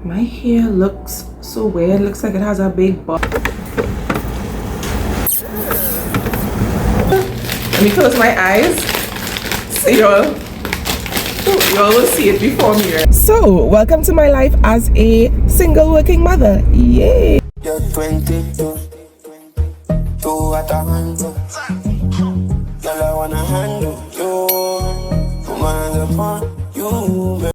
My hair looks so weird. Looks like it has a big butt. Let me close my eyes so y'all will see it before me, right? So, welcome to my life as a single working mother. Yay! You're 22, two at a handle. Girl, I wanna handle you. Put my hands upon you, baby.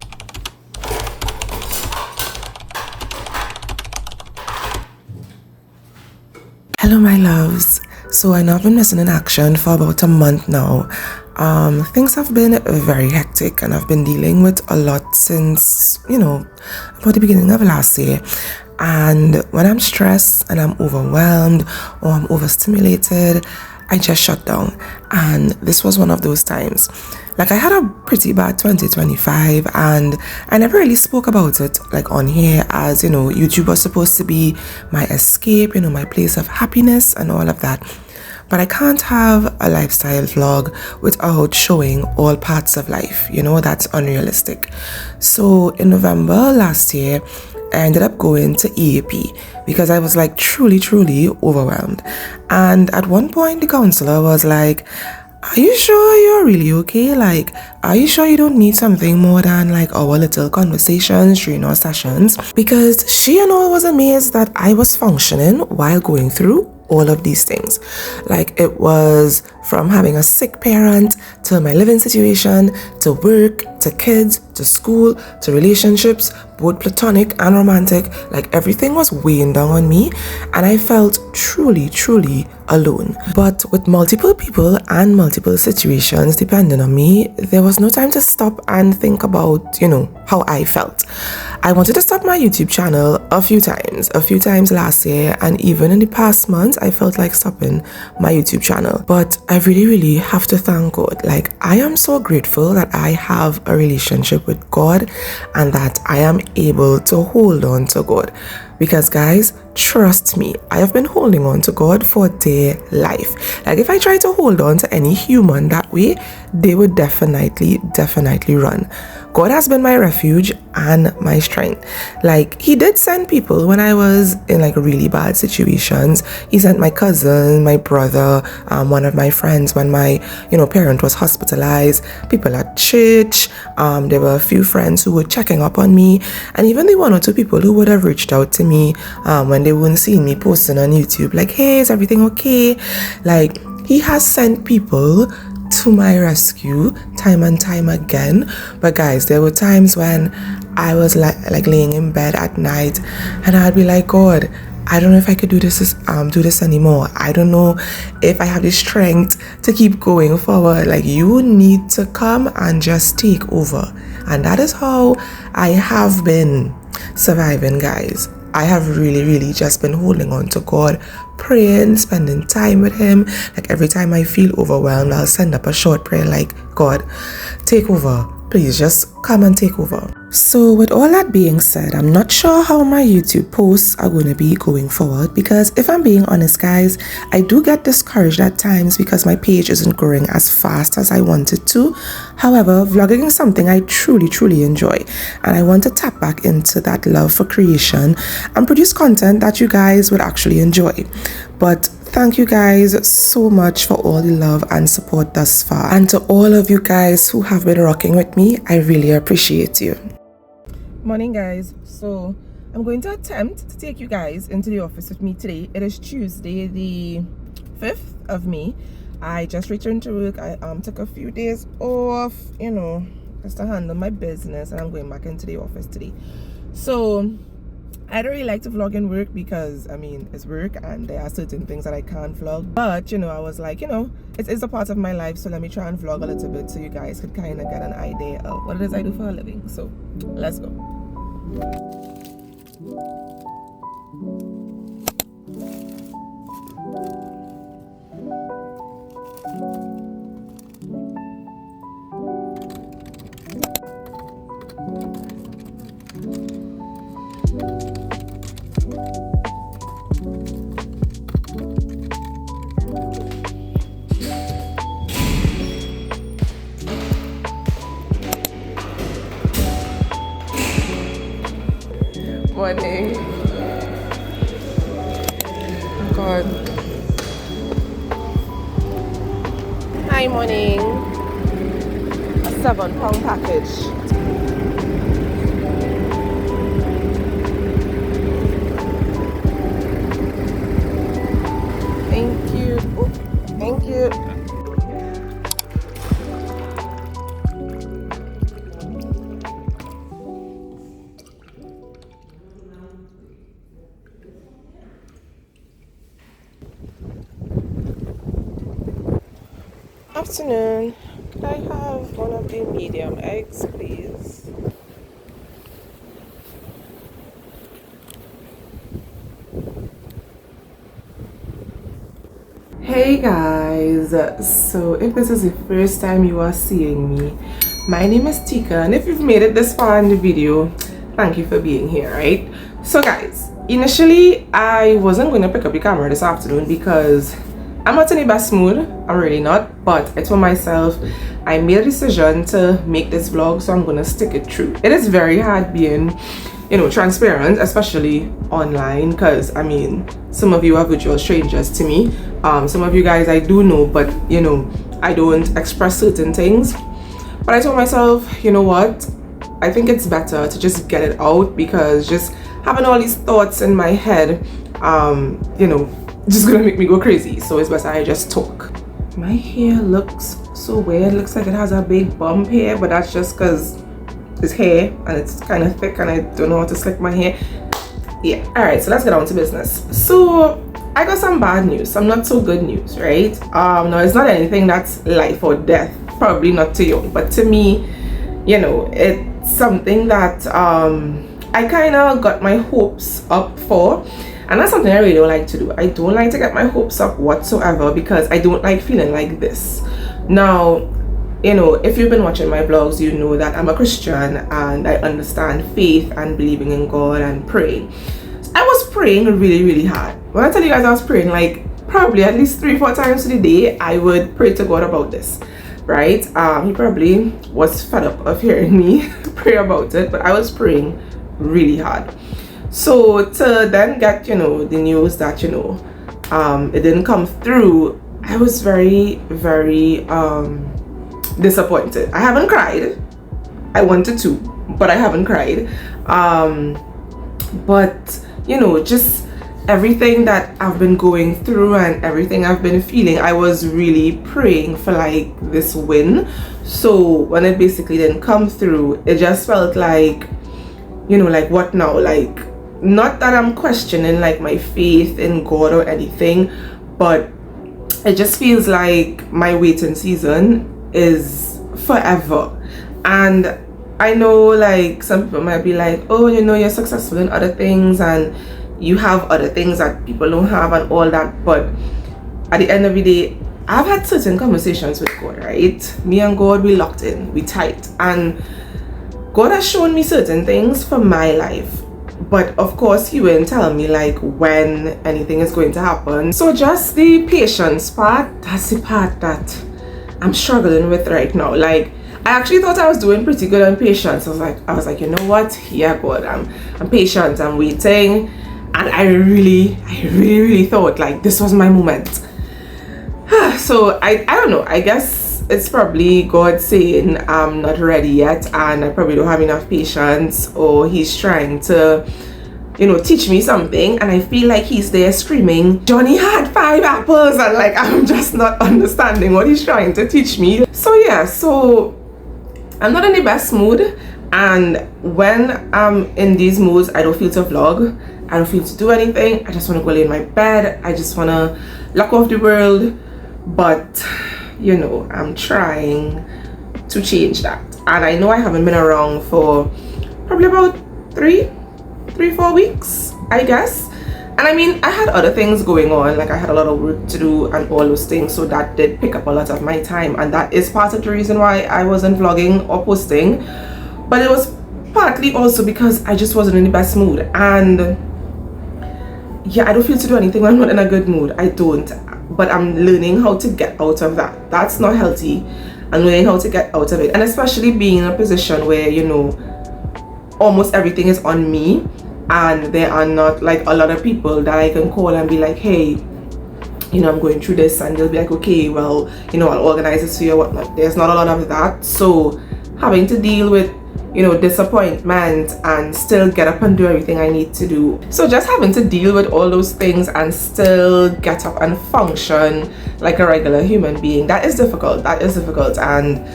Hello my loves. So I know I've been missing in action for about a month now. Things have been very hectic and I've been dealing with a lot since, about the beginning of last year. And when I'm stressed and I'm overwhelmed or I'm overstimulated, I just shut down. And this was one of those times. Like I had a pretty bad 2025 and I never really spoke about it like on here as, YouTube was supposed to be my escape, my place of happiness and all of that. But I can't have a lifestyle vlog without showing all parts of life, that's unrealistic. So in November last year, I ended up going to EAP because I was like truly overwhelmed. And at one point the counselor was like, are you sure you're really okay? Like, are you sure you don't need something more than like our little conversations during our sessions? Because she and all was amazed that I was functioning while going through all of these things. Like it was from having a sick parent to my living situation to work to kids to school to relationships, both platonic and romantic. Like everything was weighing down on me and I felt truly alone. But with multiple people and multiple situations depending on me, there was no time to stop and think about, how I felt. I wanted to stop my YouTube channel a few times last year, and even in the past months I felt like stopping my YouTube channel. But I really have to thank God. Like I am so grateful that I have a relationship with God and that I am able to hold on to God. Because guys, trust me, I have been holding on to God for their life. Like if I try to hold on to any human that way, they would definitely run. God has been my refuge and my strength. Like he did send people when I was in like really bad situations. He sent my cousin, my brother, one of my friends when my parent was hospitalized, people at church. There were a few friends who were checking up on me, and even the one or two people who would have reached out to me when they wouldn't see me posting on YouTube like, hey, is everything okay? Like he has sent people to my rescue time and time again. But guys, there were times when I was like laying in bed at night and I'd be like, God, I don't know if I could do this anymore. I don't know if I have the strength to keep going forward. Like you need to come and just take over. And that is how I have been surviving, guys. I have really just been holding on to God, praying, spending time with him. Like every time I feel overwhelmed, I'll send up a short prayer like, God, take over. Please just come and take over. So with all that being said, I'm not sure how my YouTube posts are going to be going forward, because if I'm being honest guys, I do get discouraged at times because my page isn't growing as fast as I wanted to. However, vlogging is something I truly enjoy, and I want to tap back into that love for creation and produce content that you guys would actually enjoy. But thank you guys so much for all the love and support thus far. And to all of you guys who have been rocking with me, I really appreciate you. Morning guys. So I'm going to attempt to take you guys into the office with me today. It is Tuesday the 5th of May. I just returned to work. I took a few days off, just to handle my business, and I'm going back into the office today. So I don't really like to vlog in work because, it's work and there are certain things that I can't vlog. But, I was like, it's a part of my life, so let me try and vlog a little bit so you guys could kind of get an idea of what it is I do for a living. So, let's go. Morning. Oh God. Hi, morning. A 7-pound package. Thank you. Oh, thank you. Afternoon. Could I have one of the medium eggs, please? Hey guys, so if this is the first time you are seeing me, my name is Tika, and if you've made it this far in the video, thank you for being here, right? So guys, initially I wasn't going to pick up the camera this afternoon because I'm not in the best mood. I'm really not, but I told myself I made a decision to make this vlog, so I'm gonna stick it through. It is very hard being, you know, transparent, especially online, because I mean, some of you are virtual strangers to me. Some of you guys I do know, but you know, I don't express certain things. But I told myself, you know what, I think it's better to just get it out, because just having all these thoughts in my head, you know, just gonna make me go crazy. So it's better I just talk. My hair looks so weird. Looks like it has a big bump here, but that's just because it's hair and it's kind of thick and I don't know how to slick my hair. Yeah, all right, so let's get on to business. So I got some bad news, some not so good news, right? No, it's not anything that's life or death, probably not to you, but to me, you know, it's something that I kind of got my hopes up for. And that's something I really don't like to do. I don't like to get my hopes up whatsoever, because I don't like feeling like this. Now, you know, if you've been watching my vlogs, you know that I'm a Christian and I understand faith and believing in God and praying. I was praying really, really hard. When I tell you guys I was praying, like probably at least 3-4 times a day, I would pray to God about this, right? He probably was fed up of hearing me pray about it, but I was praying really hard. So to then get, you know, the news that, you know, it didn't come through, I was very, very disappointed. I haven't cried. I wanted to, but I haven't cried. But you know, just everything that I've been going through and everything I've been feeling, I was really praying for like this win. So when it basically didn't come through, it just felt like, you know, like what now? Like, not that I'm questioning like my faith in God or anything, but it just feels like my waiting season is forever. And I know like some people might be like, oh, you know, you're successful in other things and you have other things that people don't have and all that, but at the end of the day, I've had certain conversations with God, right? Me and God, we locked in, we tight, and God has shown me certain things for my life. But of course, he won't tell me like when anything is going to happen. So just the patience part, that's the part that I'm struggling with right now. Like, I actually thought I was doing pretty good on patience. I was like, you know what? Yeah, God, I'm patient, I'm waiting. And I really thought like this was my moment. So I don't know, I guess it's probably God saying I'm not ready yet and I probably don't have enough patience, or he's trying to, you know, teach me something, and I feel like he's there screaming, Johnny had 5 apples, and like I'm just not understanding what he's trying to teach me. So yeah, so I'm not in the best mood, and when I'm in these moods, I don't feel to vlog, I don't feel to do anything. I just want to go lay in my bed, I just want to lock off the world. But you know, I'm trying to change that, and I know I haven't been around for probably about 3-4 weeks, I guess. And I mean, I had other things going on, like I had a lot of work to do and all those things, so that did pick up a lot of my time, and that is part of the reason why I wasn't vlogging or posting. But it was partly also because I just wasn't in the best mood, and yeah, I don't feel to do anything when I'm not in a good mood. I don't. But I'm learning how to get out of that. That's not healthy. I'm learning how to get out of it, and especially being in a position where, you know, almost everything is on me. and there are not like a lot of people that I can call and be like, hey, you know, I'm going through this, and they'll be like, okay, well, you know, I'll organize this for you or whatnot. There's not a lot of that. So having to deal with, you know, disappointment and still get up and do everything I need to do. So just having to deal with all those things and still get up and function like a regular human being, that is difficult. And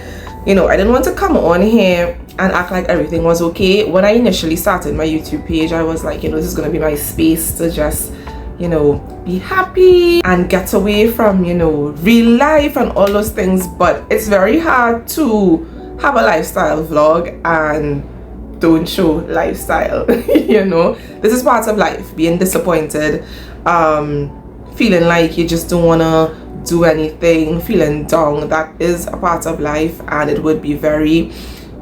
you know, I didn't want to come on here and act like everything was okay. When I initially started my YouTube page, I was like, you know, this is gonna be my space to just, you know, be happy and get away from, you know, real life and all those things. But it's very hard to have a lifestyle vlog and don't show lifestyle. You know, this is part of life, being disappointed, feeling like you just don't want to do anything, feeling down. That is a part of life, and it would be very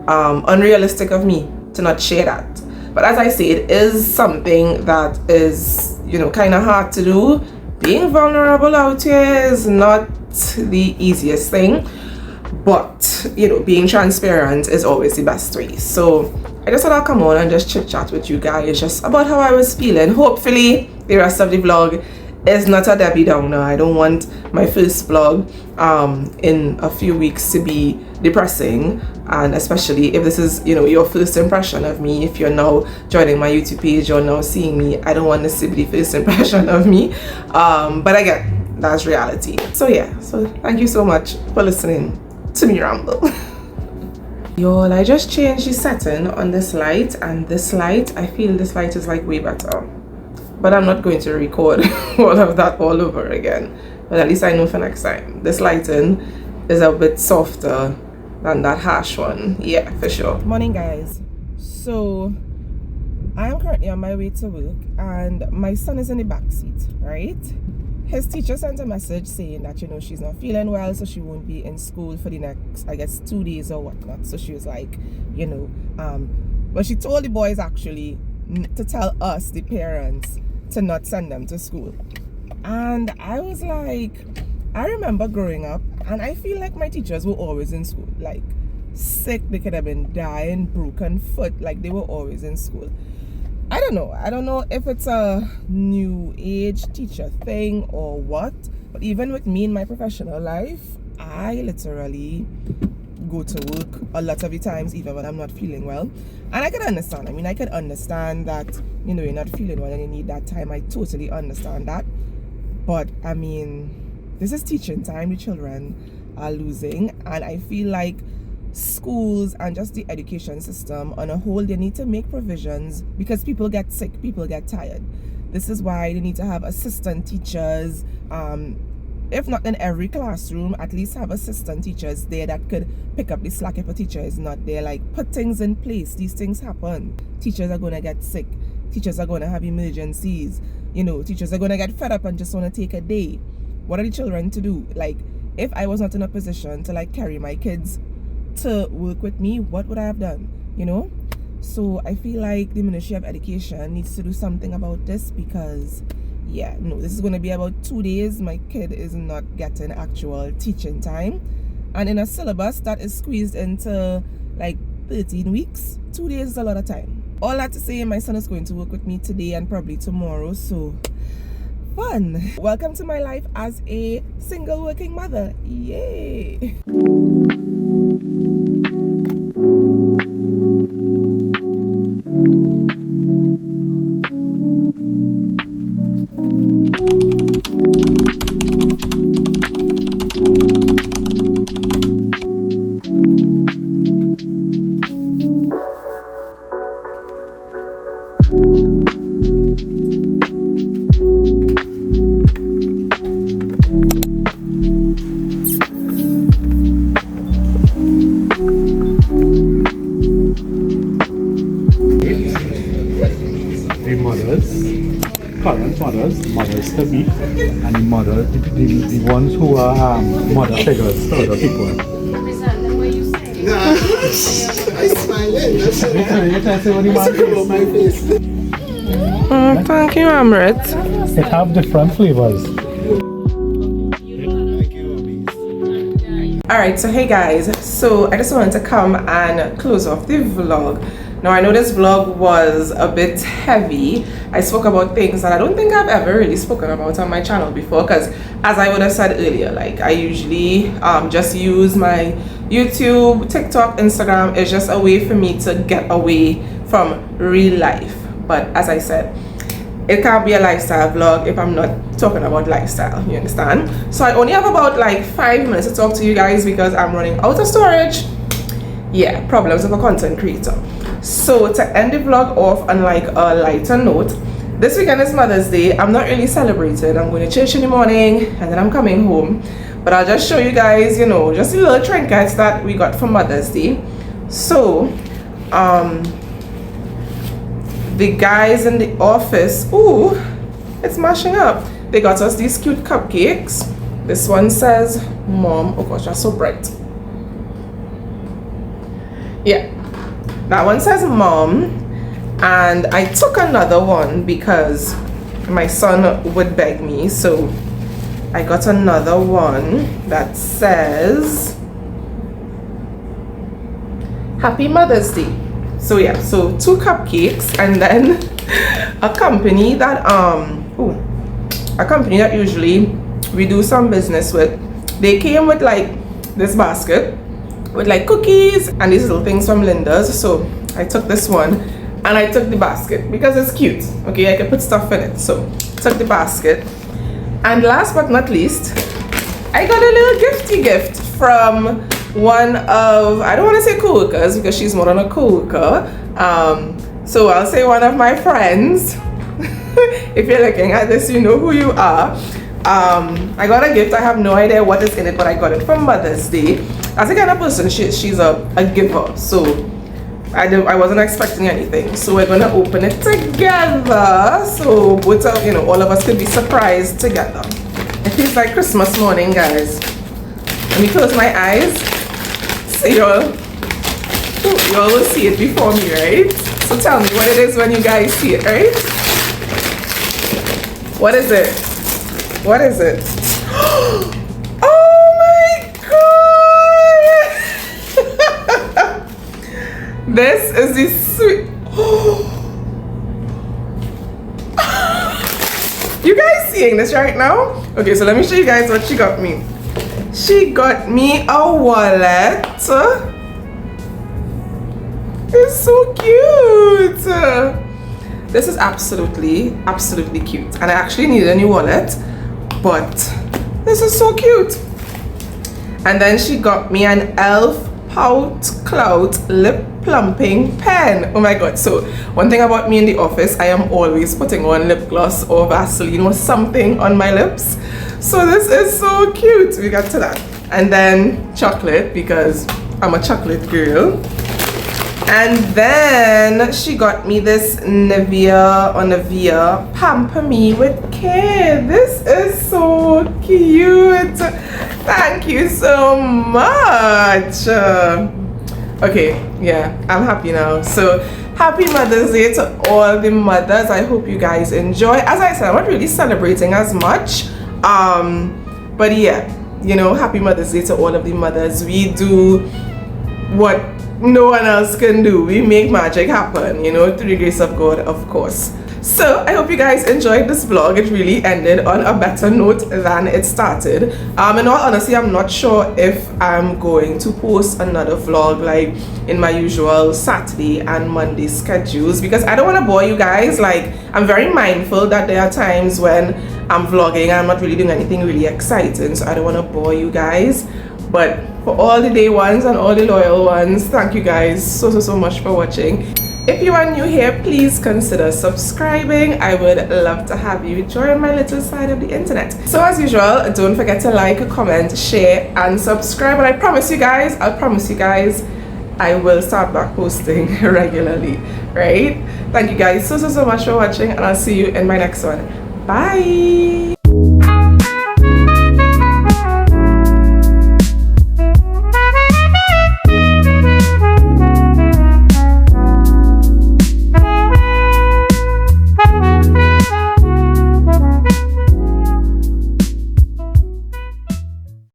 unrealistic of me to not share that. But as I say, it is something that is, you know, kind of hard to do. Being vulnerable out here is not the easiest thing, but you know, being transparent is always the best way. So I just thought I'll come on and just chit chat with you guys just about how I was feeling. Hopefully the rest of the vlog is not a Debbie Downer. I don't want my first vlog in a few weeks to be depressing, and especially if this is, you know, your first impression of me. If you're now joining my YouTube page or now seeing me, I don't want this to be the first impression of me, but again, that's reality. So yeah, so thank you so much for listening to me ramble. Y'all, I just changed the setting on this light, and this light, I feel this light is like way better. But I'm not going to record all of that all over again. But at least I know for next time. This lighting is a bit softer than that harsh one. Yeah, for sure. Morning, guys. So I am currently on my way to work, and my son is in the back seat, right? His teacher sent a message saying that, you know, she's not feeling well, so she won't be in school for the next, I guess, 2 days or whatnot. So she was like, you know, but she told the boys actually to tell us, the parents, to not send them to school. And I was like, I remember growing up, and I feel like my teachers were always in school, like sick. They could have been dying, broken foot, like they were always in school. I don't know if it's a new age teacher thing or what, but even with me in my professional life, I literally go to work a lot of the times, even when I'm not feeling well. And I could understand. I mean, I could understand that, you know, you're not feeling well and you need that time. I totally understand that. But I mean, this is teaching time. The children are losing, and I feel like schools and just the education system on a whole, they need to make provisions, because people get sick, people get tired. This is why they need to have assistant teachers, if not in every classroom, at least have assistant teachers there that could pick up the slack if a teacher is not there. Like, put things in place. These things happen. Teachers are going to get sick. Teachers are going to have emergencies. You know, teachers are going to get fed up and just want to take a day. What are the children to do? Like, if I was not in a position to like carry my kids to work with me, what would I have done? You know? So I feel like the Ministry of Education needs to do something about this, because yeah, no, this is going to be about 2 days. My kid is not getting actual teaching time, and in a syllabus that is squeezed into like 13 weeks, 2 days is a lot of time. All that to say, my son is going to work with me today and probably tomorrow, so fun. Welcome to my life as a single working mother. Yay. Mothers to be, and the ones who are mother figures to other people. Nah, I'm smiling. That's it. My face. Thank you, Amrit. It have different flavors. Alright, so hey guys, so I just wanted to come and close off the vlog Now I know this vlog was a bit heavy. I spoke about things that I don't think I've ever really spoken about on my channel before, because as I would have said earlier, like I usually just use my YouTube, TikTok, Instagram. It's just a way for me to get away from real life. But as I said, it can't be a lifestyle vlog if I'm not talking about lifestyle, you understand? So I only have about like 5 minutes to talk to you guys because I'm running out of storage. Yeah, problems of a content creator. So to end the vlog off on like a lighter note, this weekend is Mother's Day. I'm not really celebrating. I'm going to church in the morning and then I'm coming home. But I'll just show you guys, you know, just the little trinkets that we got for Mother's Day. So, the guys in the office, ooh, it's mashing up. They got us these cute cupcakes. This one says Mom. Oh gosh, that's so bright. Yeah, that one says Mom. And I took another one because my son would beg me. So I got another one that says Happy Mother's Day. So yeah, so 2 cupcakes, and then a company that usually we do some business with, they came with like this basket with like cookies and these little things from Linda's. So I took this one and I took the basket because it's cute. Okay, I can put stuff in it. So took the basket, and last but not least, I got a little gift from one of, I don't want to say co-workers because she's more than a co-worker, so I'll say one of my friends. If you're looking at this, you know who you are. I got a gift. I have no idea what is in it, but I got it for Mother's Day. As a kind of person, she's a giver, so I wasn't expecting anything. So we're gonna open it together, so both of, you know, all of us could be surprised together. It feels like Christmas morning, guys. Let me close my eyes so y'all will see it before me, right? So tell me what it is when you guys see it, right? What is it? What is it? Oh my god! This is the sweet. You guys seeing this right now? Okay, so let me show you guys what she got me. She got me a wallet. It's so cute. This is absolutely cute. And I actually needed a new wallet, but this is so cute. And then she got me an e.l.f. Pout Clout lip plumping pen. Oh my god. So one thing about me in the office, I am always putting on lip gloss or Vaseline or something on my lips. So this is so cute. We got to that. And then chocolate, because I'm a chocolate girl. And then she got me this Nivea Pamper Me with Care. This is so cute. Thank you so much. Okay, yeah, I'm happy now. So happy Mother's Day to all the mothers. I hope you guys enjoy. As I said, I'm not really celebrating as much, but yeah, you know, happy Mother's Day to all of the mothers. We do what no one else can do. We make magic happen, you know, through the grace of God, of course. So I hope you guys enjoyed this vlog. It really ended on a better note than it started. In all honesty, I'm not sure if I'm going to post another vlog like in my usual Saturday and Monday schedules, because I don't want to bore you guys. Like, I'm very mindful that there are times when I'm vlogging and I'm not really doing anything really exciting, so I don't want to bore you guys. But for all the day ones and all the loyal ones, thank you guys so much for watching. If you are new here, please consider subscribing. I would love to have you join my little side of the internet. So as usual, don't forget to like, comment, share, and subscribe. And I promise you guys, I will start back posting regularly, right? Thank you guys so much for watching, and I'll see you in my next one. Bye!